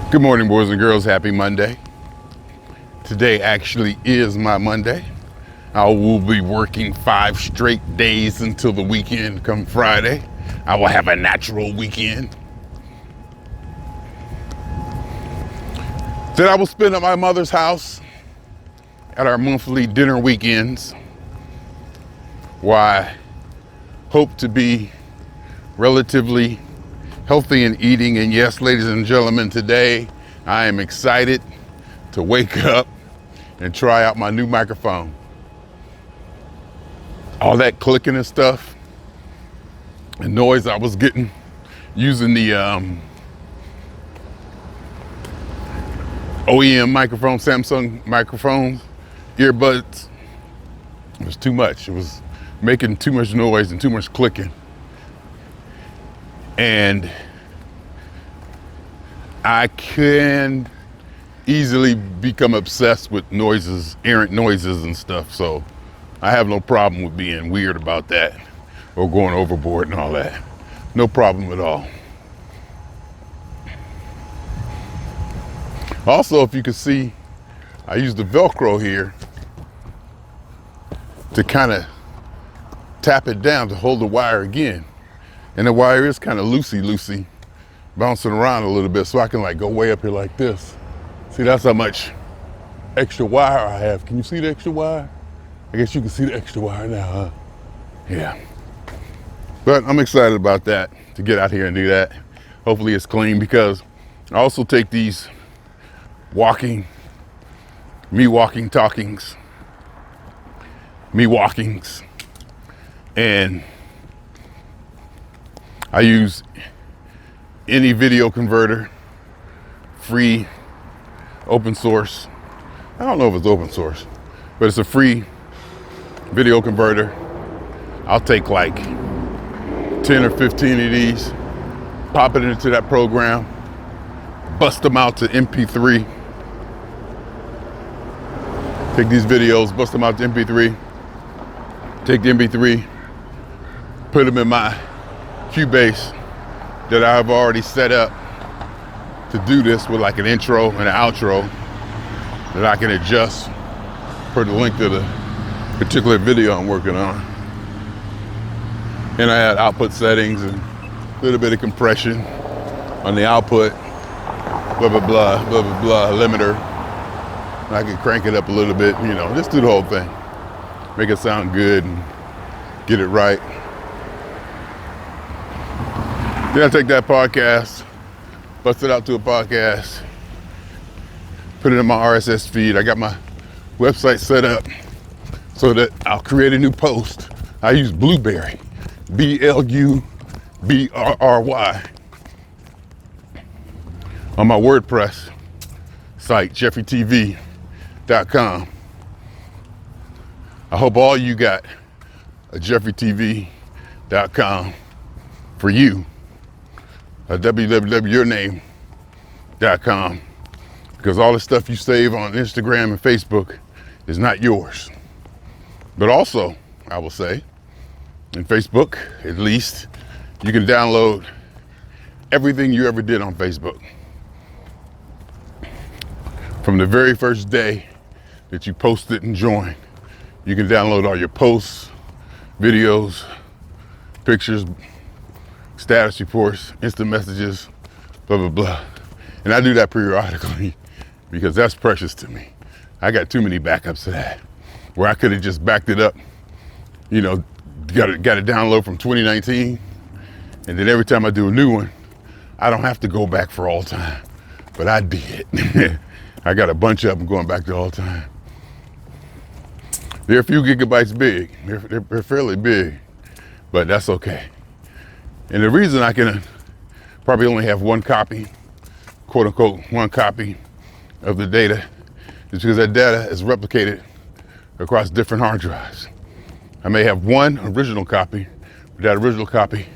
Good morning, boys and girls. Happy Monday. Today actually is my Monday. I will be working 5 straight days until the weekend come Friday. I will have a natural weekend that I will spend at my mother's house at our monthly dinner weekends, where I hope to be relatively healthy in eating. And yes, ladies and gentlemen, today I am excited to wake up and try out my new microphone. All that clicking and stuff and noise I was getting using the OEM microphone, Samsung microphones, earbuds, it was too much. It was making too much noise and too much clicking. And I can easily become obsessed with noises, errant noises and stuff. So I have no problem with being weird about that or going overboard and all that. No problem at all. Also, if you can see, I use the Velcro here to kind of tap it down to hold the wire again. And the wire is kind of loosey, bouncing around a little bit, so I can like go way up here like this. See, that's how much extra wire I have. Can you see the extra wire? I guess you can see the extra wire now, huh? Yeah. But I'm excited about that, to get out here and do that. Hopefully it's clean, because I also take these walking talkings, and I use any video converter, free, open source. I don't know if it's open source, but it's a free video converter. I'll take like 10 or 15 of these, pop it into that program, bust them out to MP3. Take these videos, bust them out to MP3, take the MP3, put them in my Cubase that I've already set up to do this, with like an intro and an outro that I can adjust per the length of the particular video I'm working on. And I had output settings and a little bit of compression on the output, blah, blah, blah, blah, blah, blah, limiter. And I can crank it up a little bit, you know, just do the whole thing. Make it sound good and get it right. Then I take that podcast, bust it out to a podcast, put it in my RSS feed. I got my website set up so that I'll create a new post. I use Blueberry, Blueberry, on my WordPress site, jeffreytv.com. I hope all you got a jeffreytv.com for you, a www.yourname.com, because all the stuff you save on Instagram and Facebook is not yours. But also, I will say, in Facebook, at least, you can download everything you ever did on Facebook. From the very first day that you posted and joined, you can download all your posts, videos, pictures, status reports, instant messages, blah, blah, blah. And I do that periodically because that's precious to me. I got too many backups of that, where I could have just backed it up, you know, got it download from 2019. And then every time I do a new one, I don't have to go back for all time, but I did. I got a bunch of them going back to all time. They're a few gigabytes big. They're fairly big, but that's okay. And the reason I can probably only have one copy, quote unquote, one copy of the data, is because that data is replicated across different hard drives. I may have one original copy, but that original copy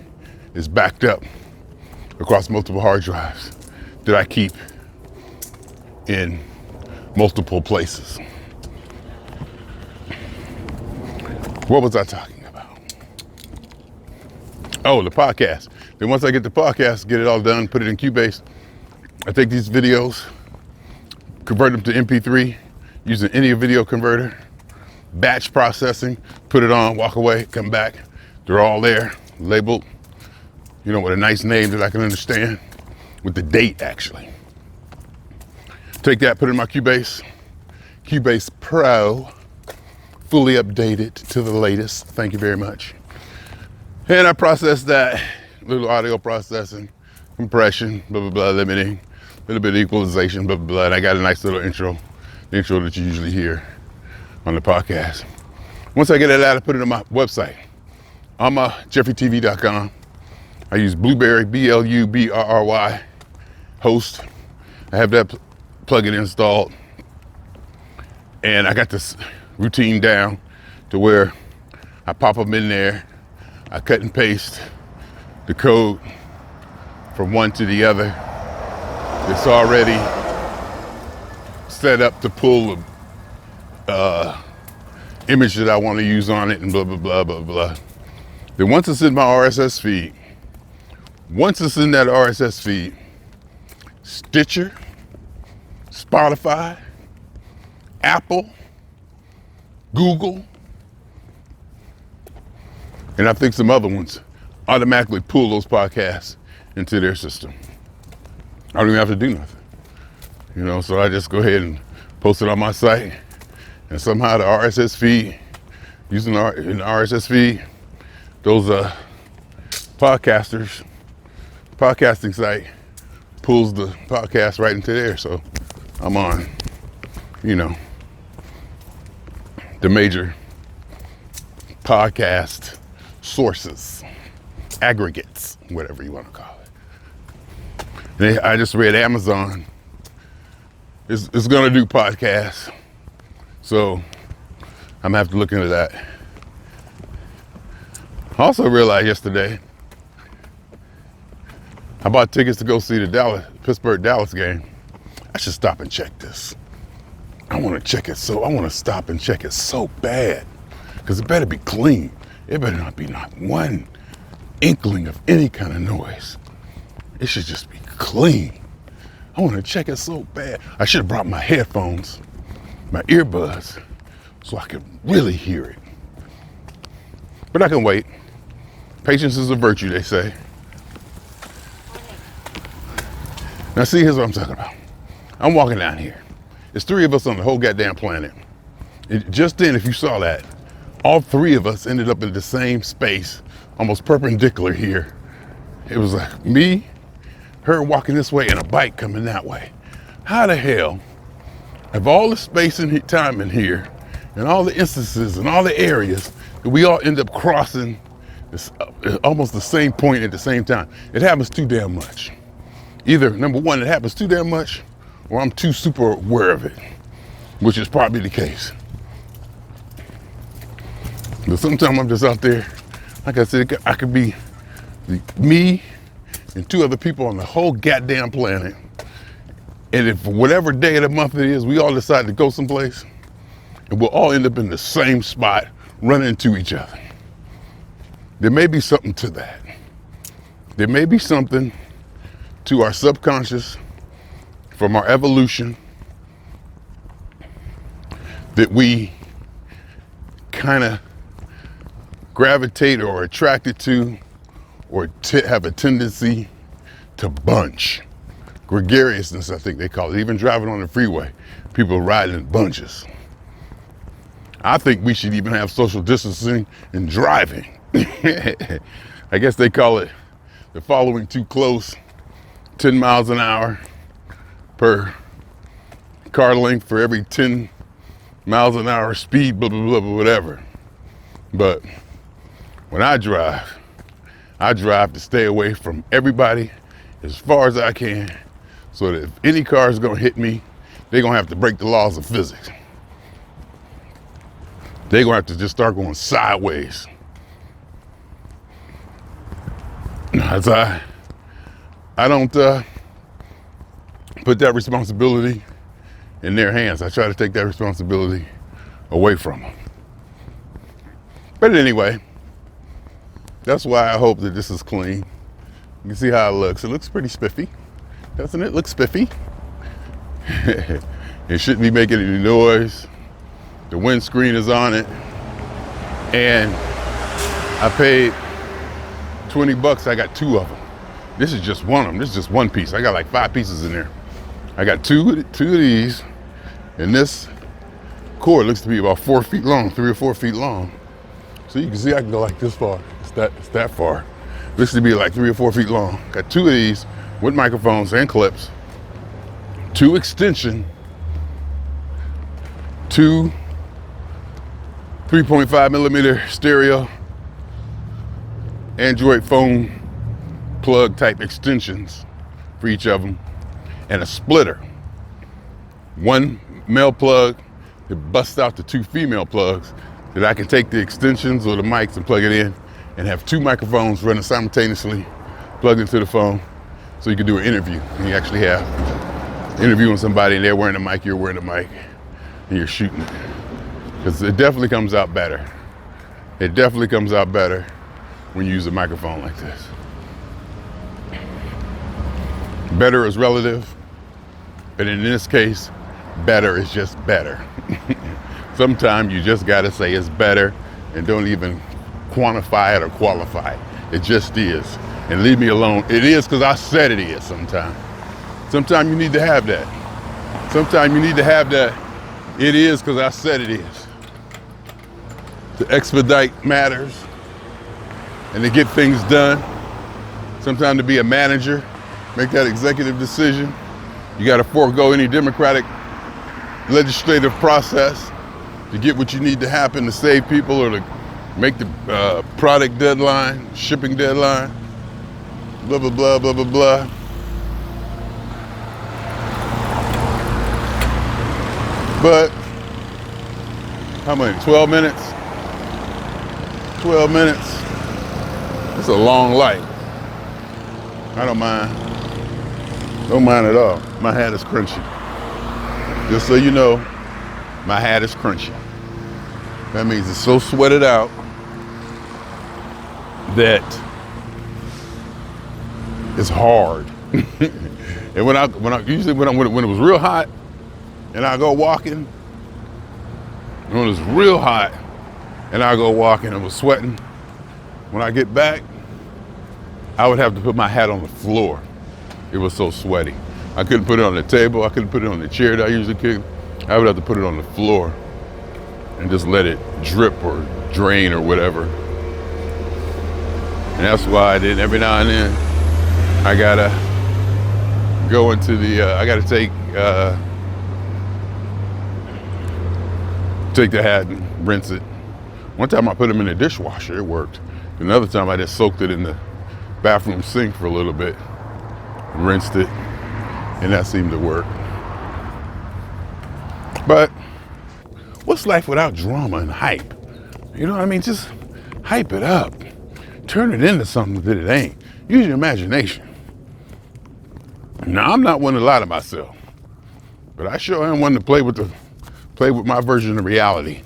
is backed up across multiple hard drives that I keep in multiple places. What was I talking about? Oh, the podcast. Then once I get the podcast, get it all done, put it in Cubase, I take these videos, convert them to MP3 using any video converter, batch processing, put it on, walk away, come back. They're all there, labeled, you know, with a nice name that I can understand, with the date actually. Take that, put it in my Cubase Pro, fully updated to the latest. Thank you very much. And I process that, little audio processing, compression, blah, blah, blah, limiting, a little bit of equalization, blah, blah, blah. And I got a nice little intro, the intro that you usually hear on the podcast. Once I get it out, I put it on my website. I'm jeffreytv.com. I use Blueberry, BLUBRRY, host. I have that plugin installed. And I got this routine down to where I pop them in there. I cut and paste the code from one to the other. It's already set up to pull the image that I want to use on it and blah, blah, blah, blah, blah. Then once it's in my RSS feed, Stitcher, Spotify, Apple, Google, and I think some other ones automatically pull those podcasts into their system. I don't even have to do nothing. You know, so I just go ahead and post it on my site, and somehow the RSS feed, using the RSS feed, those podcasting site pulls the podcast right into there. So I'm on, you know, the major podcast sources, aggregates, whatever you want to call it. And I just read Amazon is going to do podcasts, so I'm gonna have to look into that. I also realized yesterday I bought tickets to go see the Pittsburgh-Dallas game. I should stop and check this. I want to stop and check it so bad, because it better be clean. It better not be not one inkling of any kind of noise. It should just be clean. I want to check it so bad. I should have brought my headphones, my earbuds, so I could really hear it. But I can wait. Patience is a virtue, they say. Now see, here's what I'm talking about. I'm walking down here. There's three of us on the whole goddamn planet. Just then, if you saw that, all three of us ended up in the same space, almost perpendicular here. It was like me, her walking this way, and a bike coming that way. How the hell, of all the space and time in here, and all the instances and all the areas, that we all end up crossing this, almost the same point at the same time? It happens too damn much. Either, number one, it happens too damn much, or I'm too super aware of it, which is probably the case. But sometimes I'm just out there, like I said, I could be me and two other people on the whole goddamn planet. And if whatever day of the month it is, we all decide to go someplace, and we'll all end up in the same spot, running into each other. There may be something to that. There may be something to our subconscious from our evolution that we kind of gravitate or attracted to, or have a tendency to bunch. Gregariousness, I think they call it. Even driving on the freeway, people riding in bunches. I think we should even have social distancing in driving. I guess they call it the following too close, 10 miles an hour per car length for every 10 miles an hour speed, blah, blah, blah, blah, whatever. But when I drive to stay away from everybody as far as I can, so that if any car is gonna hit me, they're gonna have to break the laws of physics. They're gonna have to just start going sideways. As I don't put that responsibility in their hands. I try to take that responsibility away from them. But anyway, that's why I hope that this is clean. You can see how it looks. It looks pretty spiffy. Doesn't it look spiffy? It shouldn't be making any noise. The windscreen is on it. And I paid 20 bucks, I got 2 of them. This is just one of them. This is just one piece. I got like 5 pieces in there. I got two of these, and this cord looks to be about 4 feet long, 3 or 4 feet long. So you can see I can go like this far. It's that far. Looks to be like 3 or 4 feet long. Got 2 of these with microphones and clips. 2 extension, 2 3.5 millimeter stereo Android phone plug type extensions for each of them, and a splitter. 1 male plug that busts out the 2 female plugs that I can take the extensions or the mics and plug it in and have 2 microphones running simultaneously plugged into the phone, so you can do an interview. And you actually have interviewing somebody and they're wearing a mic, you're wearing a mic, and you're shooting it. Because it definitely comes out better. It definitely comes out better when you use a microphone like this. Better is relative, but in this case, better is just better. Sometimes you just gotta say it's better and don't even quantify it or qualify it. It just is. And leave me alone. It is because I said it is sometimes. Sometimes you need to have that. Sometimes you need to have that. It is because I said it is. To expedite matters and to get things done. Sometimes to be a manager, make that executive decision, you got to forego any democratic legislative process to get what you need to happen to save people or to make the product deadline, shipping deadline, blah, blah, blah, blah, blah, blah. But how many? 12 minutes? 12 minutes. It's a long life. I don't mind. Don't mind at all. My hat is crunchy. Just so you know, my hat is crunchy. That means it's so sweated out that it's hard. And when it was real hot, and I go walking, when it was real hot, and I go walking and was sweating, when I get back, I would have to put my hat on the floor. It was so sweaty. I couldn't put it on the table. I couldn't put it on the chair that I usually could. I would have to put it on the floor and just let it drip or drain or whatever. And that's why I did every now and then. I gotta go into the, I gotta take the hat and rinse it. One time I put them in the dishwasher, it worked. Another time I just soaked it in the bathroom sink for a little bit, rinsed it, and that seemed to work. But what's life without drama and hype? You know what I mean? Just hype it up. Turn it into something that it ain't. Use your imagination. Now, I'm not one to lie to myself, but I sure am one to play with my version of reality.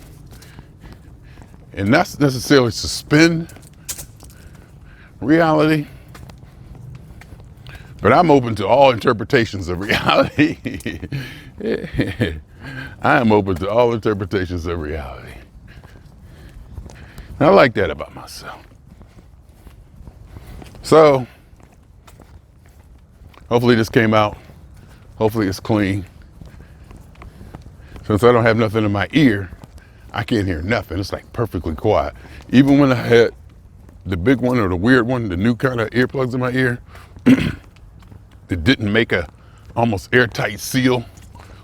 And not necessarily suspend reality, but I'm open to all interpretations of reality. I am open to all interpretations of reality. And I like that about myself. So, hopefully this came out. Hopefully it's clean. Since I don't have nothing in my ear, I can't hear nothing. It's like perfectly quiet. Even when I had the big one or the weird one, the new kind of earplugs in my ear, that didn't make a almost airtight seal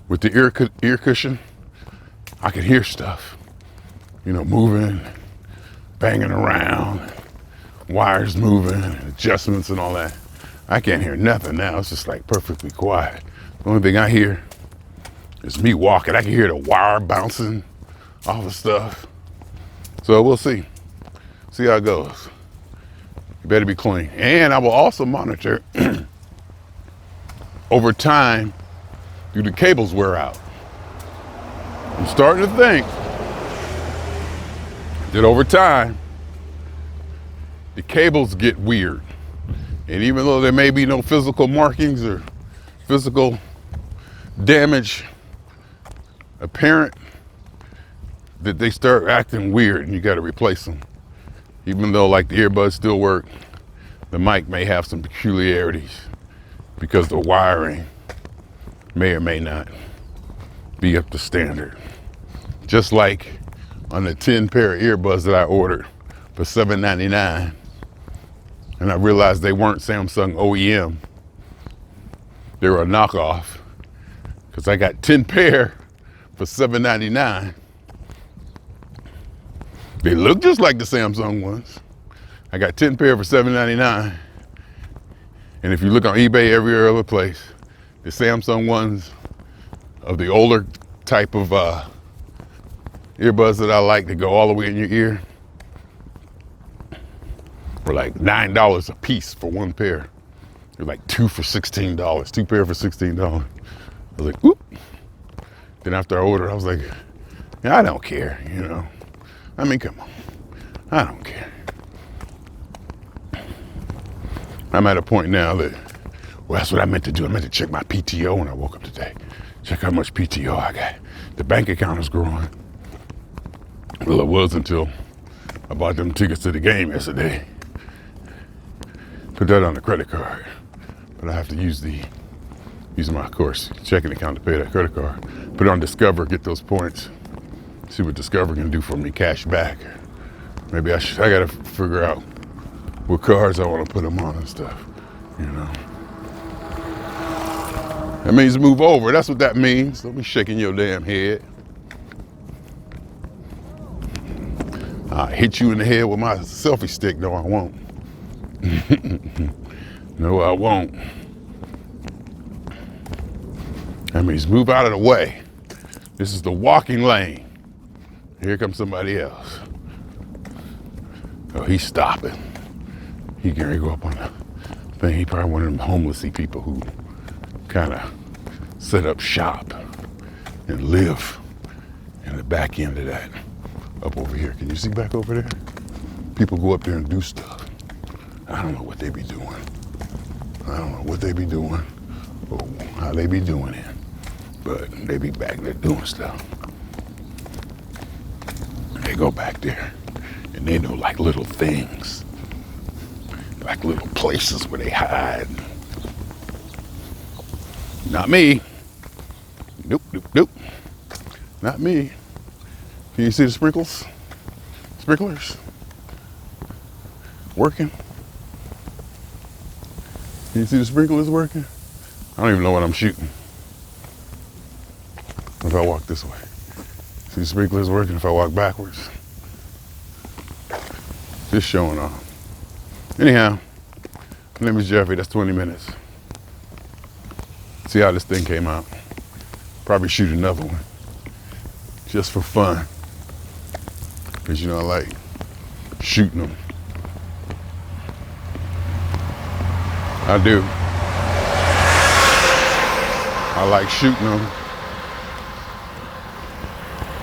with the ear cushion, I could hear stuff, moving, banging around, wires moving, adjustments and all that. I can't hear nothing now. It's just like perfectly quiet. The only thing I hear is me walking. I can hear the wire bouncing off the stuff. So we'll see how it goes. You better be clean. And I will also monitor over time, do the cables wear out? I'm starting to think that over time, the cables get weird. And even though there may be no physical markings or physical damage apparent, that they start acting weird and you got to replace them. Even though like the earbuds still work, the mic may have some peculiarities because the wiring may or may not be up to standard. Just like on the 10 pair of earbuds that I ordered for $7.99, and I realized they weren't Samsung OEM. They were a knockoff, because I got 10 pair for $7.99. They look just like the Samsung ones. I got 10 pair for $7.99. And if you look on eBay, every other place, the Samsung ones of the older type of earbuds that I like that go all the way in your ear were like $9 a piece for one pair. They're like two for $16, two pair for $16. I was like, oop. Then after I ordered, I was like, yeah, I don't care, you know. I mean, come on, I don't care. I'm at a point now that, well, that's what I meant to do. I meant to check my PTO when I woke up today. Check how much PTO I got. The bank account is growing. Well, it was until I bought them tickets to the game yesterday. Put that on the credit card. But I have to use my, of course, checking account to pay that credit card. Put it on Discover, get those points. See what Discover can do for me, cash back. Maybe I gotta figure out what cards I want to put them on and stuff, you know. That means move over. That's what that means. Don't be shaking your damn head. I'll hit you in the head with my selfie stick. No, I won't. No, I won't. That means move out of the way. This is the walking lane. Here comes somebody else. Oh, he's stopping. He can go up on the thing. He probably one of them homelessy people who kind of set up shop and live in the back end of that. Up over here. Can you see back over there? People go up there and do stuff. I don't know what they be doing. I don't know what they be doing or how they be doing it. But they be back there doing stuff. They go back there and they know like little things. Like little places where they hide. Not me. Nope, nope, nope. Not me. Can you see the sprinklers? Sprinklers? Working? Can you see the sprinklers working? I don't even know what I'm shooting. If I walk this way. See the sprinklers working if I walk backwards. Just showing off. Anyhow, my name is Jeffrey. That's 20 minutes. See how this thing came out. Probably shoot another one. Just for fun. Because, you know, I like shooting them. I do. I like shooting them.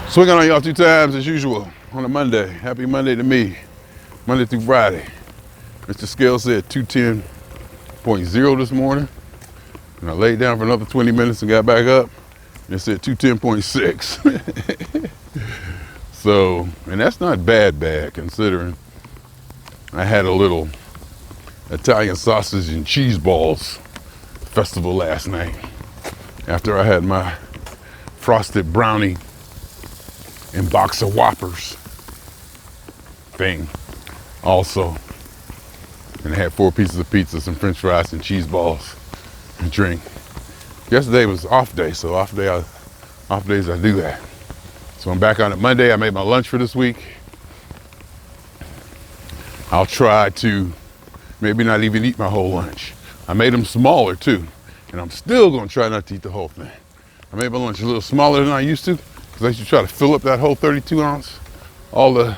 Swinging on y'all 2 times as usual on a Monday. Happy Monday to me. Monday through Friday. Mr. Scale said 210.0 this morning. And I laid down for another 20 minutes and got back up. And it said 210.6. So, and that's not bad considering I had a little Italian sausage and cheese balls festival last night. After I had my frosted brownie and box of Whoppers thing also. And I had 4 pieces of pizza, some french fries and cheese balls and drink. Yesterday was off day, so off days I do that. So I'm back on it Monday. I made my lunch for this week. I'll try to maybe not even eat my whole lunch. I made them smaller too, and I'm still gonna try not to eat the whole thing. I made my lunch a little smaller than I used to, because I used to try to fill up that whole 32 ounce, all the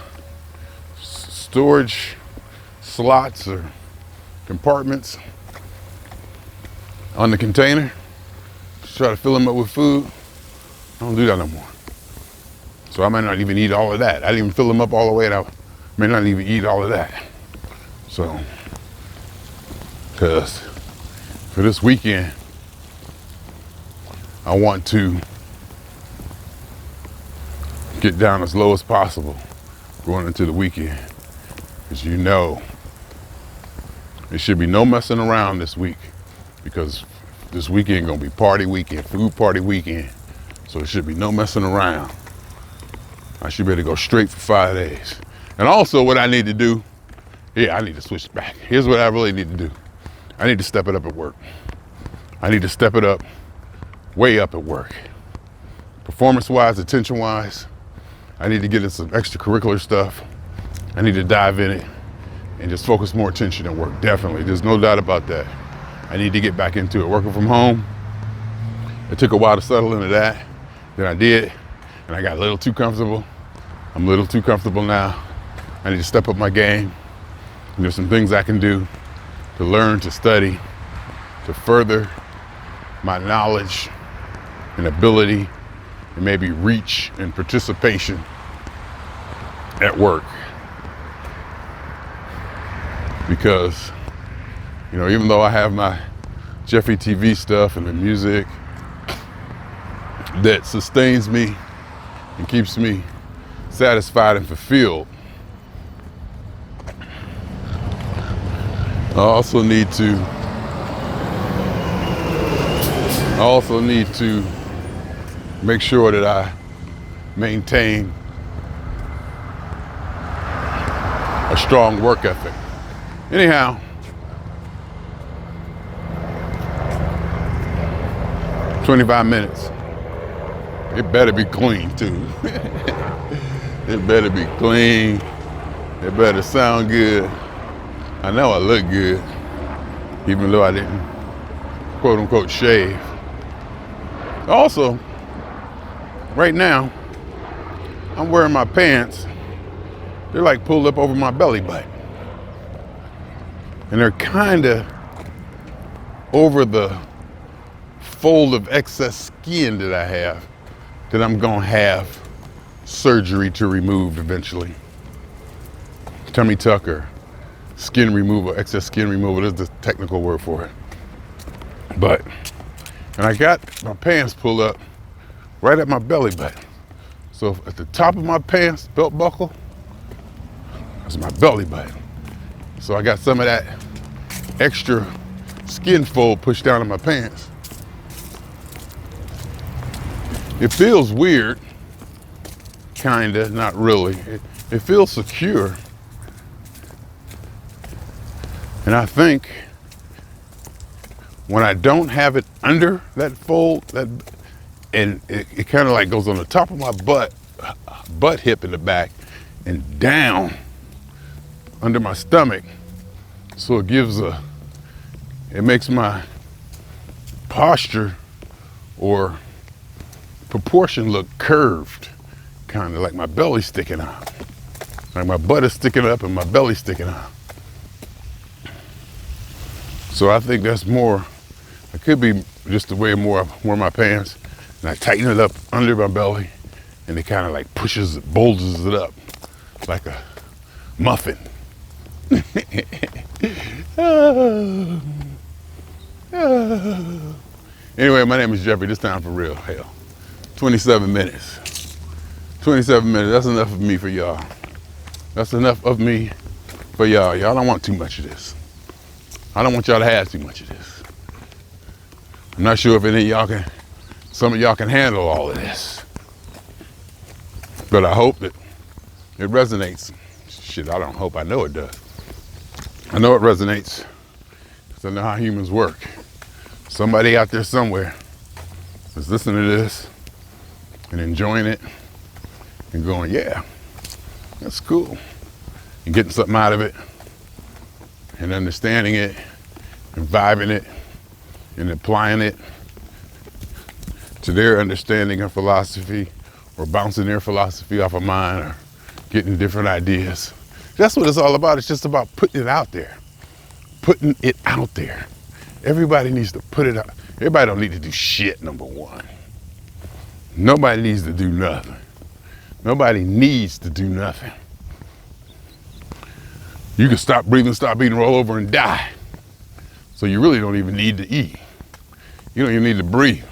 storage slots or compartments on the container. Just try to fill them up with food. I don't do that no more. So I might not even eat all of that. I didn't even fill them up all the way, and I may not even eat all of that. So, because for this weekend, I want to get down as low as possible going into the weekend. As you know, there should be no messing around this week, because this weekend gonna be party weekend, food party weekend. So there should be no messing around. I should be able to go straight for 5 days. And also what I need to do, I need to switch back. Here's what I really need to do. I need to step it up at work. I need to step it up, way up at work. Performance-wise, attention-wise, I need to get in some extracurricular stuff. I need to dive in it and just focus more attention at work, definitely. There's no doubt about that. I need to get back into it. Working from home, it took a while to settle into that. Then I did, and I got a little too comfortable. I'm a little too comfortable now. I need to step up my game. And there's some things I can do to learn, to study, to further my knowledge and ability, and maybe reach and participation at work. Because, even though I have my Jeffrey TV stuff and the music that sustains me and keeps me satisfied and fulfilled, I also need to make sure that I maintain a strong work ethic. Anyhow, "25 minutes. It better be clean too. It better be clean. It better sound good. I know I look good, even though I didn't, quote unquote, shave. Also, right now, I'm wearing my pants. They're like pulled up over my belly button. And they're kind of over the fold of excess skin that I have, that I'm gonna have surgery to remove eventually. Tummy tuck or skin removal, excess skin removal is the technical word for it. And I got my pants pulled up right at my belly button. So at the top of my pants belt buckle, that's my belly button. So I got some of that extra skin fold pushed down in my pants. It feels weird, kinda, not really. It feels secure. And I think when I don't have it under that fold, and it kind of like goes on the top of my butt hip in the back and down under my stomach. So it makes my posture or proportion look curved, kind of like my belly sticking out. Like my butt is sticking up and my belly sticking out. So I think that's more, it could be just the way more I wear my pants, and I tighten it up under my belly, and it kind of like bulges it up like a muffin. Anyway, my name is Jeffrey. This time for real. Hell, 27 minutes. 27 minutes, that's enough of me for y'all. That's enough of me for y'all. Y'all don't want too much of this. I don't want y'all to have too much of this. I'm not sure if some of y'all can handle all of this. But I hope that it resonates. Shit, I don't hope, I know it does. I know it resonates, because I know how humans work. Somebody out there somewhere is listening to this and enjoying it and going, yeah, that's cool. And getting something out of it and understanding it and vibing it and applying it to their understanding of philosophy, or bouncing their philosophy off of mine, or getting different ideas. That's what it's all about. It's just about putting it out there. Putting it out there. Everybody needs to put it out. Everybody don't need to do shit, number one. Nobody needs to do nothing. Nobody needs to do nothing. You can stop breathing, stop eating, roll over and die. So you really don't even need to eat. You don't even need to breathe.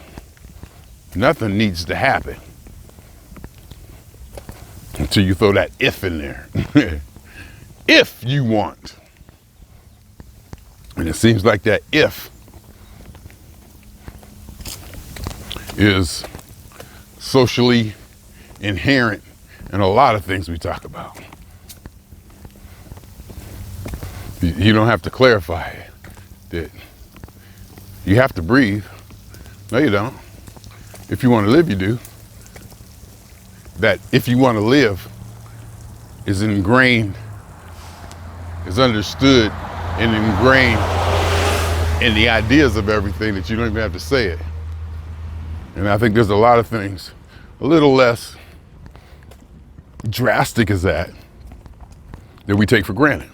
Nothing needs to happen until you throw that if in there. If you want. And it seems like that if is socially inherent in a lot of things we talk about. You don't have to clarify it, that you have to breathe. No, you don't. If you want to live, you do. That if you want to live is ingrained, is understood and ingrained in the ideas of everything, that you don't even have to say it. And I think there's a lot of things a little less drastic as that we take for granted.